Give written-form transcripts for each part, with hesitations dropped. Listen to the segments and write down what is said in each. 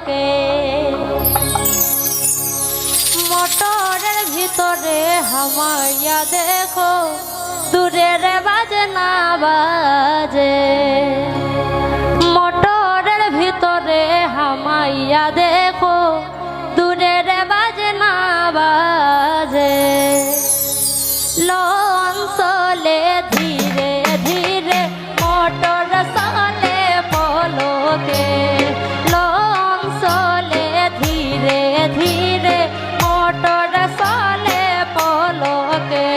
পলকে মোটরের ভিতরে হামাইয়া দেখো দূরের বাজে না বাজে মোটরের ভিতরে হামাইয়া দেখো দূরের বাজে না বাজে লন চলে ধীরে ধীরে মোটর চলে পলকে লন চলে ধীরে ধীরে মোটর চলে পলকে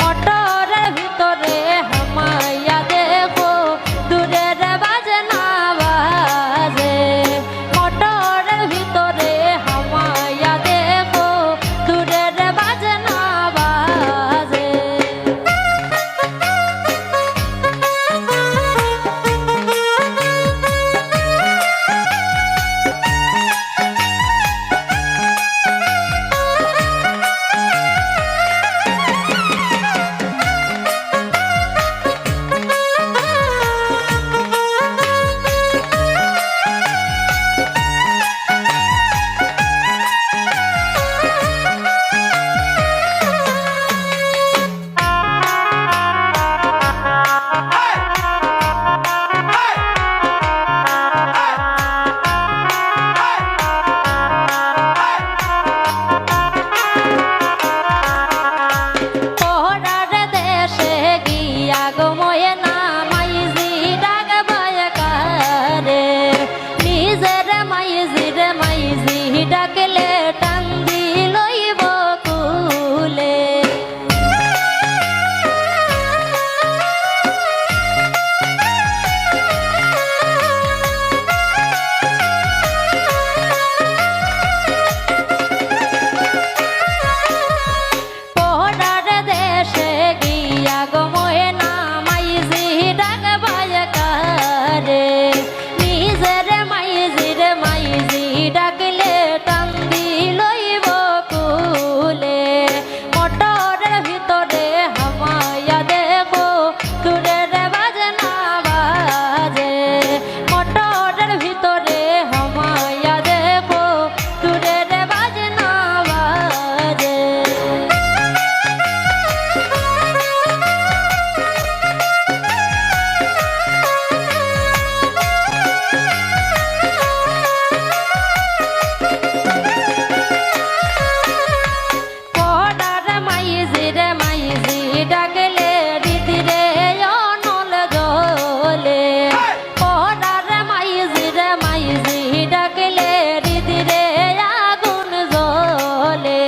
মোটরের ভিতরে হামাইয়া দেখো দূরের বাজে না বাজে মোটরের ভিতরে হামাইয়া দেখো দূরের বাজে না বাজে ডাকলে টান দিলইব কুলে পড়ার দেশে গিয়া গো ময়না মাইজি ডাক বায়কারে নিজের মাইজি ডাকলে টান দিলইব কুলে মোটরের ভিতরে হামাইয়া দেখো দূরের বাজে না বাজে মোটরের ভিতরে হামাইয়া দেখো দূরের বাজে না বাজে মাইজি ডাকলে দিদিরে অনল জলে পড়ার মাইজি ডাকলে দিদিরে আগুন জলে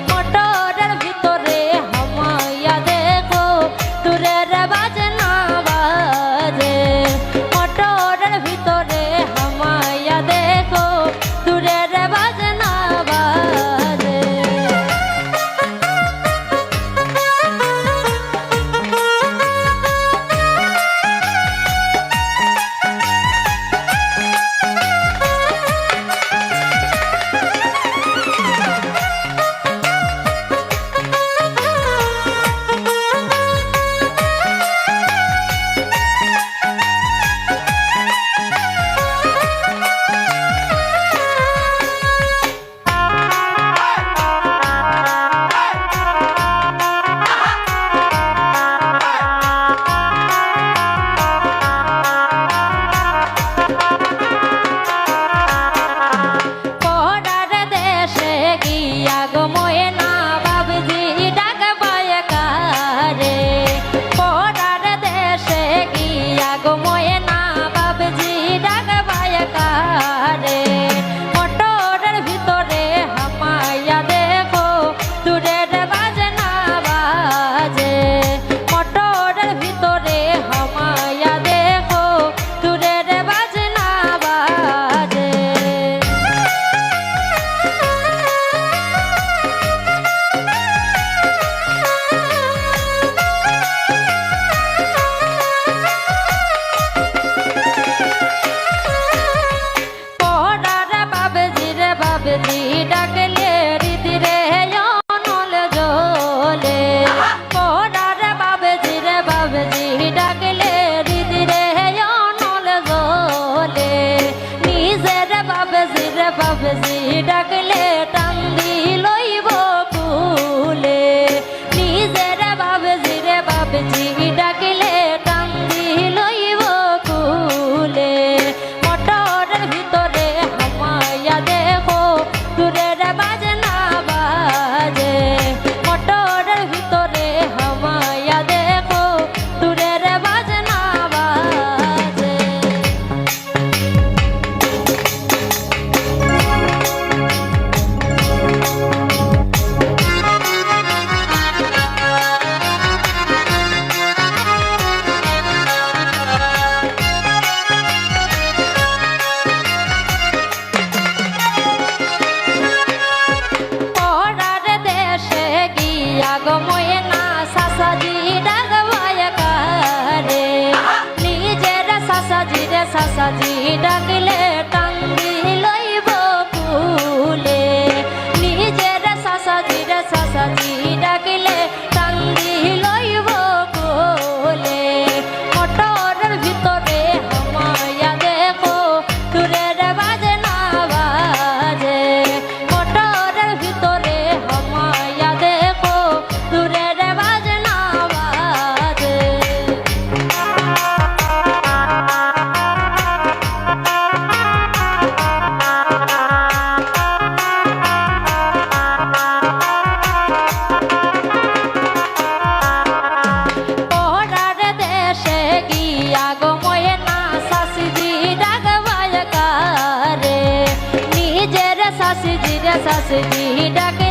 মোটরের ভিতরে হামাইয়া দেখো দূরের বাজে না বাজে মোটরের ভিতরে হামাইয়া দেখো দূরের বাজে না বাজে ডাকলে হৃদরে অনল জলে নিজের বাবজি ডাকলে টান দিলইব কুলে নিজের বাবজি ডাকলে টান দিলইব কুলে মোটরের ভিতরে হামাইয়া দেখো দূরের বাজনা বাজে মোটরের ভিতরে হামাইয়া দেখো দূরের বাজনা বাজে আগময়না সাসাজি ডাকবায় কারে নিজের সাসাজি ডাকলে টান দিলইব কুলে নিজের সাসাজি ডাকলে টান দিলইব কুলে মোটরের ভিতরে হামাইয়া দেখো দূরের বাজনা বাজে মোটরের ভিতরে হামাইয়া দেখো দূরের বাজনা বাজে পড়ার দেশে গিয়া গময়না শাশিজি ডাকবায় কারে নিজের শাশিজি ডাক